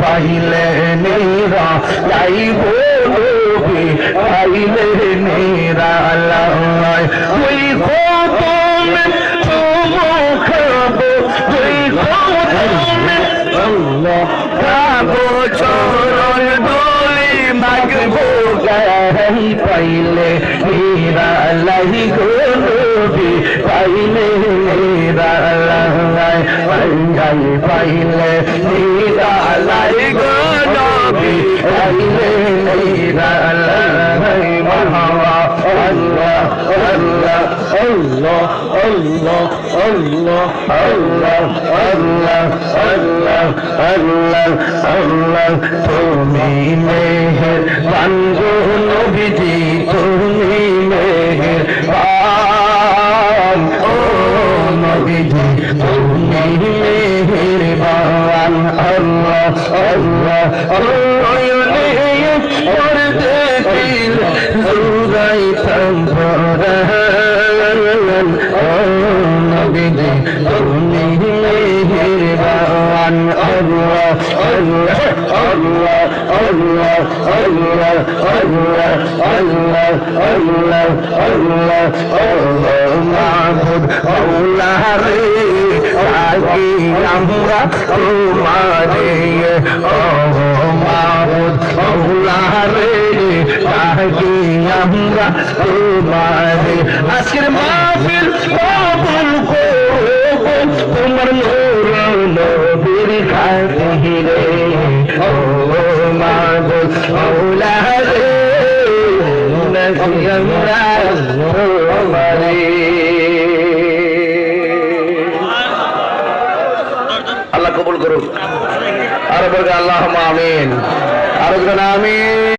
পাইলে নেরা লাইব নবী পাইলে নিরালায় তুই কদমে চুমো খাবো তুই কদমে আল্লাহ খাবো চরণ ধুলি মাগবো গাই পাইলে নিরালাই গো নবী পাইলে নিরালাই পাইলাই পাইলে নিরালাই গো নবী পাইলে নিরালাই মারহাবা আল্লাহ আল্লাহ আল্লাহ আল্লাহ আল্লাহ আল্লাহ আল্লাহ আল্লাহ আল্লাহ আল্লাহ তুমি মেহেরবান গো নবীজি তুমি মেহেরবান ও নবীজি তুমি মেহেরবান আল্লাহ আল্লাহ আল্লাহ দিল জুরাই তম্বরান ও নবীজি তুমি মেহেরবান আল্লাহ আল্লাহ আল্লাহ আল্লাহ আল্লাহ আল্লাহ আল্লাহ আল্লাহ আল্লাহ আল্লাহ মাবুদ মাওলা রে আগে আমরা তোমারে ও মাবুদ মাওলা রে আগে আমরা তোমারে আজকের মাহফিল কবুল করো তোমার নূর নবীর খাতিরে ও মাবুদ মাওলা রে নাকি আমরা তোমারে আল্লাহ কবুল করুন আর বলবে আল্লাহুম্মা আমিন আর বলবেন আমিন।